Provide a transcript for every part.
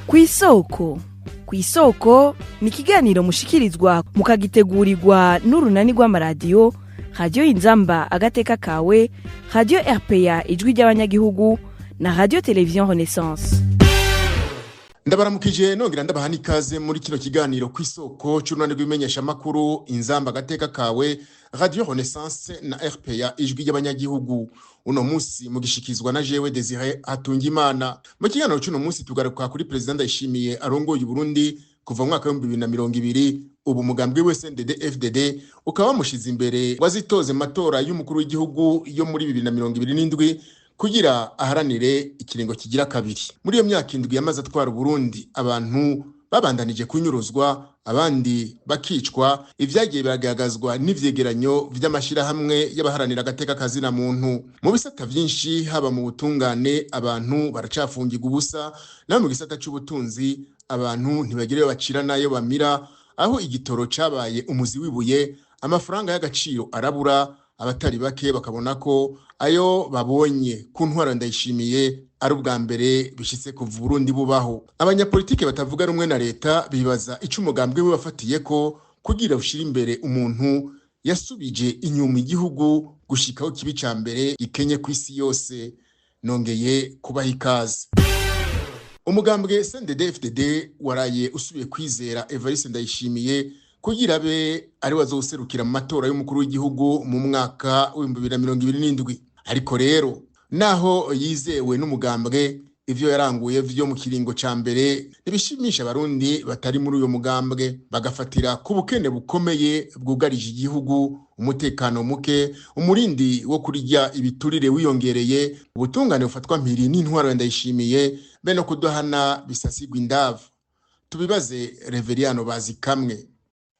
Kw'isoko. Kw'isoko ni ikiganiro mushikirizwa mukagitegurirwa n'urunani rw'amaradiyo Radio Inzamba agateka kawe, Radio RPA ijwi ry'abanyagihugu na Radio Television Renaissance. Ndabaramukije nongera ndabaha ikaze muri kino kiganiro kw'isoko c'urunani rw'imenyesha makuru Inzamba agateka kawe, Radio Renaissance na RPA ijwi ry'abanyagihugu. Uno musi mugishikizwa na jewe Desire Hatungimana. Mu kiganiro c'uno musi tugaruka kuri President Ndayishimiye arongoye Burundi kuva mu mwaka wa 2020. Ubu mugambwe we CNDD-FDD ukaba mushize imbere wazitoze matora y'umukuru w'igihugu yo muri 2027 kugira aharanire ikiringo kigira kabiri. Muri iyo myaka indwi yamaze atwara Burundi, abantu babandanije kunyuruzwa, abandi bakicwa, ivyagiye biragaragazwa n'ivyegeranyo vy'amashirahamwe y'abaharanira agateka kazina muntu. Mu bisata vyinshi haba mu butungane abantu baracafungirwa ubusa, naho mu gisata c'ubutunzi abantu ntibagire bacira nayo bamira, aho igitoro cabaye umuzi wibuye, amafaranga y'agaciro arabura, abatari bake bakabona ko ayo babonye ku ntwaro Ndayishimiye ari ubwa mbere bishitse kuva Burundi bubaho. Abanyapolitike batavuga rumwe na leta bibaza ico umugambwe we wafatiye ko kugira ushira imbere umuntu yasubije inyuma igihugu gushikaho kibi ca mbere gikenye kw'isi yose. Nongeye kubaha ikaze. Umugambwe CNDD-FDD waraye usubiye kwizera Evariste Ndayishimiye kugira abe ari wazoserukira mu matora y'umukuru w'igihugu mu mwaka wa 2027. Ariko rero naho yizewe n'umugambwe, ivyo yaranguye vyo mu kiringo ca mbere nibishimisha abarundi batari muri uyo mugambwe, bagafatira ku bukene bukomeye bwugarije igihugu, umutekano muke, umurindi wo kurya ibiturire wiyongereye, ubutungane bufatwa mpiri n'intwaro Ndayishimiye, be no kudohana bisasigwa indavu. Tubibaze Reveriano Bazikamwe.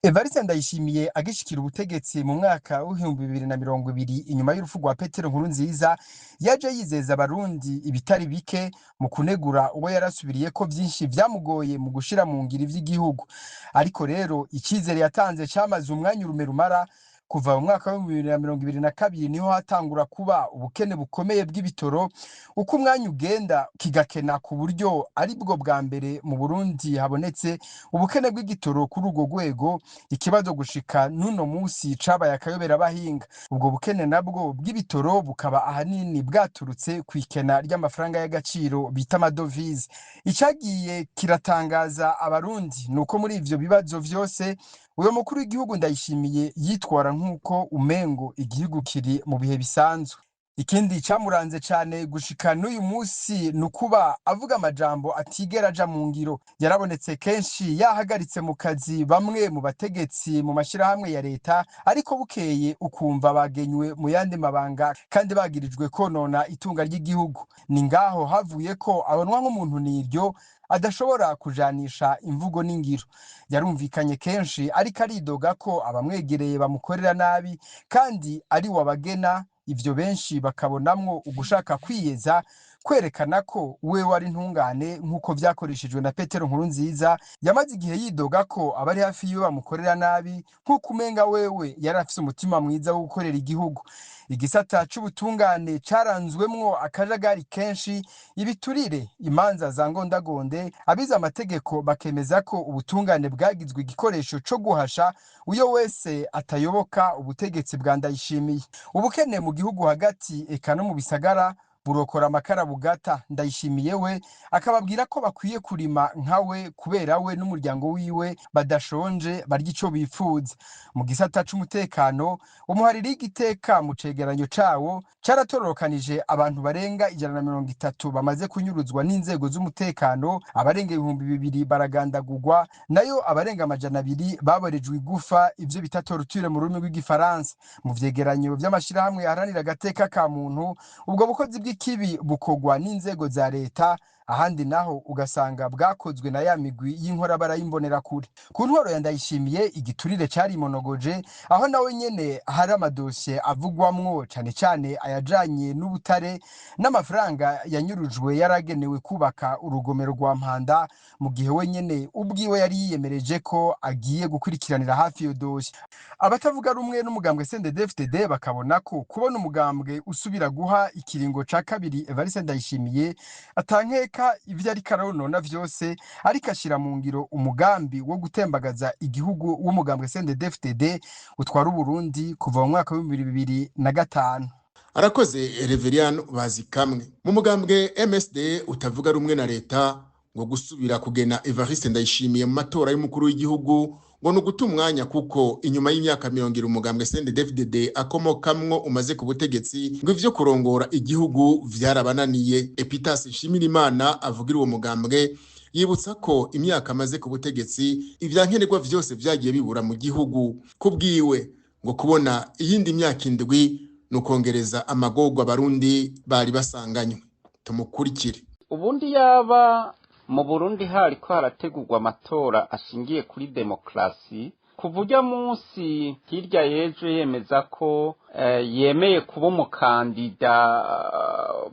Evariste Ndayishimiye agishikira ubutegetsi mu mwaka wa 2020 inyuma y'urupfu rwa Petero Nkurunziza, yaje yizeza abarundi ibitari bike mu kunegura uwo yarasubiriye ko byinshi vyamugoye mu gushira mu ngiro ivy'igihugu. Ariko rero ikizere yatanze camaze umwanya urumera kuva mu mwaka wa 2022 niho hatangura kuba ubukene bukomeye bw'ibitoro, uko umwanya ugenda kigakena ku buryo ari bwo bwa mbere mu Burundi habonetse ubukene bw'igitoro kuri urwo rwego, ikibazo gushika nuno musi cabaye akayobera abahinga. Ubwo bukene nabwo bw'ibitoro bukaba ahanini bwaturutse kwikena ry'amafaranga y'agaciro bita amadovize. Icagiye kiratangaza abarundi nuko muri ivyo bibazo vyose uyo mukuru w'igihugu Ndayishimiye yitwara nk'uko umengo igihugu kiri mu bihe bisanzwe. Ikindi camuranze cane gushika n'uyu musi nukuba avuga amajambo atigera aja mu ngiro. Yarabonetse kenshi yahagaritse mu kazi bamwe mu bategetsi mu mashirahamwe ya leta, ariko bukeye ukumva bagenywe mu yandi mabanga kandi bagirijwe konona itunga ry'igihugu. Ni ngaho havuye ko abonwa nk'umuntu niryo adashobora kujanisha imvugo n'ingiro. Yarumvikanye kenshi ariko aridoga ko abamwegereye bamukorera nabi kandi ari wabagena, ivyo benshi bakabonamwo ugushaka kwiyeza, kwerekana ko we wari ntungane nk'uko vyakoreshejwe na Petero Nkurunziza. Yamaze igihe yidoga ko abari hafi yiwe bamukorera nabi, nk'uko umenga wewe yari afise umutima mwiza wo gukorera igihugu. Igisata c'ubutungane caranzwemwo akajagari kenshi, ibiturire, imanza za ngondagonde. Abize amategeko bakemeza ko ubutungane bwagizwe igikoresho co guhasha uyo wese atayoboka ubutegetsi bwa Ndayishimiye. Ubukene mu gihugu hagati eka no mu bisagara burokora amakara bugata. Ndayishimiye we akababwira ko bakwiye kurima nkawe kubera we n'umuryango wiwe badashonje barya ico bifuza. Mu gisata c'umutekano, umuhariri w'igiteka mu cegeranyo cawo caratororokanije abantu barenga 130 bamaze kunyuruzwa n'inzego z'umutekano, abarenga 2000 baragandagurwa, nayo abarenga 200 baborejwe igufa, ivyo bita torture mu rurimi rw'igifaransa. Mu vyegeranyo vy'amashirahamwe yaharanira agateka ka muntu, ubwo bukozi bw'ikibi bukogwa n'inzego za leta, ahandi naho ugasanga bwakozwe na ya migwi y'inkorabara y'imbonera kure. Ku ntwaro ya Ndayishimiye igiturire cari monogoje, aho nawe nyene hari amadosiye avugwamwo cane cane ayajanye n'ubutare n'amafaranga yanyurujwe yaragenewe kubaka urugomero rwa Mpanda, mu gihe we nyene ubwiwe yari yiyemereje ko agiye gukurikiranira hafi iyo dosiye. Abatavuga rumwe n'umugambwe CNDD-FDD bakabona ko kubona umugambwe usubira guha ikiringo ca kabiri Evariste Ndayishimiye atankeka aboneka ivyo ariko aronona vyose ariko ashira mu ngiro umugambi wo gutembagaza igihugu w'umugambwe CNDD-FDD utwara Uburundi kuva mu mwaka wa 2005. Arakoze Reverien Bazikamwe. Mu mugambwe MSD utavuga rumwe na leta ngo gusubira kugena Evariste Ndayishimiye mu matora y'umukuru w'igihugu ngo nuguta umwanya kuko inyuma y'imyaka 20 umugambwe CNDD-FDD akomokamwo umaze ku butegetsi ngo ivyo kurongora igihugu vyarabananiye. Epitas Nshimirimana avugira uwo mugambwe yibutsa ko imyaka amaze ku butegetsi ivyankenerwa vyose vyagiye bibura mu gihugu. Kubwiwe ngo kubona iyindi myaka indwi nukongereza amagorwa abarundi bari basanganywe. Tumukurikire. Ubundi yaba mu Burundi hariko harategurwa amatora ashingiye kuri demokrasi, kuvuga munsi hirya yejo yemeza ko yemeye kuba umukandida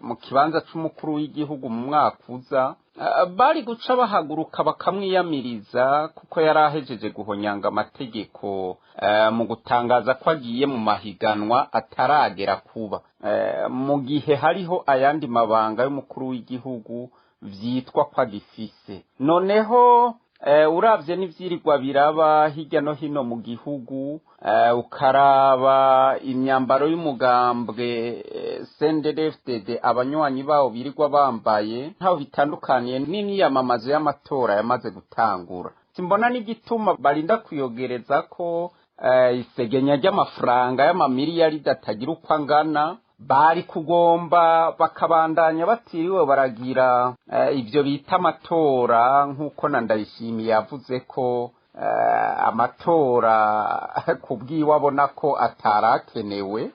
mu kibanza c'umukuru w'igihugu mu mwaka uza, bari guca bahaguruka bakamwiyamiriza kuko yarahejeje guhonyanga amategeko mu gutangaza ko agiye mu mahiganwa ataragera kuba, mu gihe hariho ayandi mabanga y'umukuru w'igihugu vyitwa kwa gifise. Noneho uravye n'ivyirirwa biraba hirya no hino mu gihugu, ukaraba imyambaro y'umugambwe CNDD-FDD abanywanyi bawo birirwa bambaye ntaho bitandukaniye n'imyamamazo y'amatora yamaze gutangura. Simbona n'igituma barinda kuyogereza ko isegenya ry'amafaranga y'amamiliyaridi atagira uko angana. Bari kugomba bakabandanya batiriwe baragira ivyo bita amatora nk'uko na Ndayishimiye yavuze ko amatora kubwiwe abona ko atarakenewe.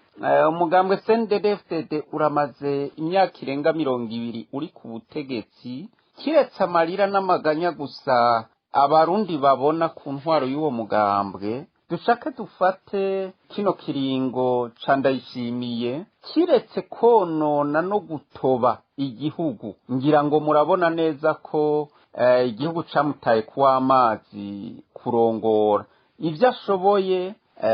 Umugambwe CNDD-FDD uramaze imyaka irenga 20 uri ku butegetsi, kiretse amarira n'amaganya gusa abarundi babona ku ntwaro y'uwo mugambwe. Dushaka dufate kino kiringo ca Ndayishimiye kiretse konona no gutoba igihugu, ngira ngo murabona neza ko igihugu camutaye kuwa amazi kurongora. Ivyo ashoboye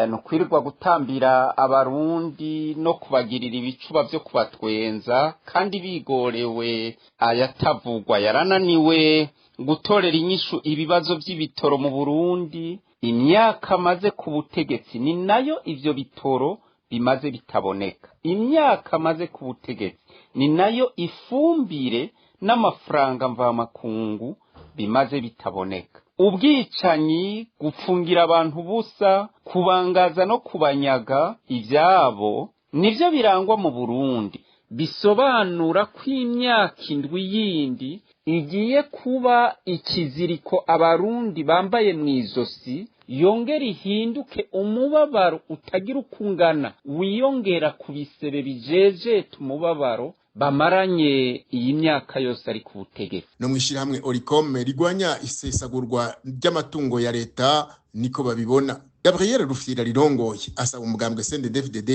no kwirirwa gutambira abarundi no kubagirira ibicuba vyo kubatwenza, kandi bigorewe ayatavugwa. Yarananiwe gutorera inyishu ibibazo vy'ibitoro mu Burundi. Imyaka amaze ku butegetsi ni nayo ivyo bitoro bimaze bitaboneka. Imyaka amaze ku butegetsi ni nayo ifumbire n'amafaranga mvamakungu bimaze bitaboneka. Ubwicanyi, gupfungira abantu busa, kubangaza no kubanyaga ivyabo nivyo birangwa mu Burundi. Bisobanura ko imyaka indwi yindi igiye kuba ikiziriko abarundi bambaye mwizosi, yongera ihinduke umubabaro utagira ukungana, wiyongera ku bisebe bijejeta umubabaro bamaranye iyi myaka yose ari ku butegetsi. No mwishirahamwe Oricom rigwanya isesagurwa ry'amatungo ya leta niko babibona. Gabriel Rufyira rirongoye asaba umugambwe CNDD-FDD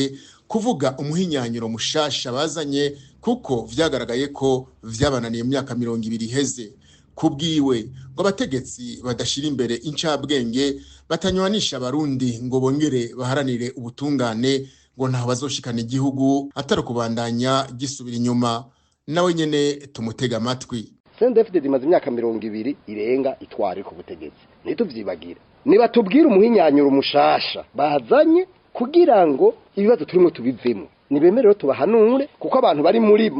kuvuga umuhinyanyiro mushasha bazanye kuko vyagaragaye ko vyabananiye imyaka 20 iheze. Kubwiwe ngo abategetsi badashira imbere incabwenge batanywanisha abarundi ngo bongere baharanire ubutungane, ngo ntaho bazoshikana igihugu atari kubandanya gisubira inyuma. Nawe nyene tumutega amatwi. CNDD-FDD imaze imyaka 20 irenga itware ku butegetsi, ntituvyibagira. Niba tubwira umuhinyanyuro mushasha bazanye kugira ngo ibibazo turimo tubivemo, nibemerero tubahanure kuko abantu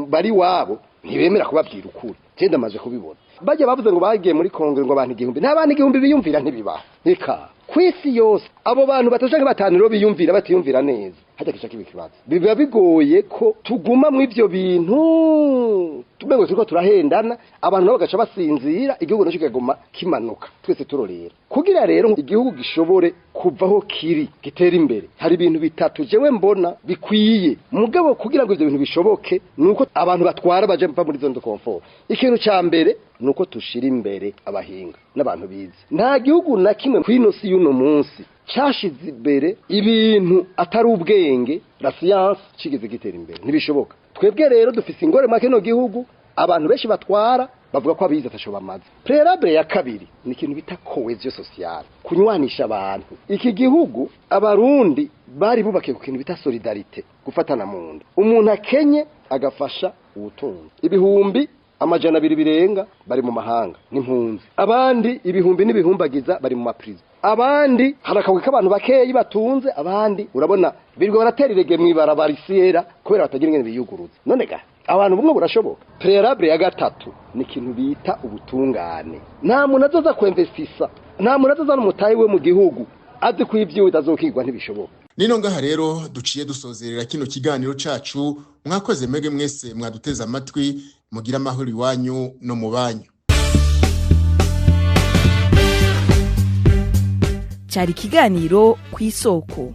bari wabo ntibemera kubabwira ukuri. Cyenda maze kubibona. Bajya bavuze ngo bagiye muri Kongo ngo abantu 1000, nta bantu 1000 biyumvira ntibibaho. Reka kwisi yose abo bantu batashaka bataniro biyumvira batiyumvira neza. Hajya kishaka ibikibazo. Biba bigoye ko tuguma mu ivyo bintu. Tumengo turiko turahendana, abantu nabo gaca basinzira, igihugu naco kigagoma kimanuka. Twese turorera. Kugira rero igihugu gishobore kuvaho kiri, gitera imbere. Hari ibintu bitatu jewe mbona bikwiye. Mugabo kugira ngo ivyo bintu bishoboke, nuko abantu batwara baje mva muri zone de confort. Ikintu ca mbere nuko tushira imbere abahinga n'abantu bize. Nta gihugu na kimwe kwino si yuno munsi cyashize imbere ibintu atari ubwenge, la science kigeze gitera imbere. Ntibishoboka. Twebwe rero dufise ingore make no gihugu, abantu benshi batwara bavuga ko abize atasho bamaze. Prealable ya kabiri ni ikintu bita cohesion sociale, kunywanisha abantu. Iki gihugu abarundi bari bubakiye ku kintu bita solidarite, gufatana mu nda. Umuntu akenye agafasha ubutunzi. Ibihumbi amajana 200 birenga bari mu mahanga n'impunzi, abandi ibihumbi n'ibihumbagiza bari mu maprizo, abandi harakagwe k'abantu bakeyi batunze, abandi urabona birirwa baratera irege mw'ibarabara isiera kubera batagira ingene biyuguruza. None ga abantu bumwe burashoboka. Prealable ya gatatu ni ikintu bita ubutungane. Nta muntu azoza kwinvestisa, nta muntu azoza n'umutayi we mu gihugu azi ko ivyo bitazokigwa ntibishoboka. Nino ngaha rero duciye dusozerera kino kiganiro cacu. Mwakoze mege mwese mwaduteza amatwi, mugira amahoro iwanyu no mu banyu. Cari kiganiro kw'isoko.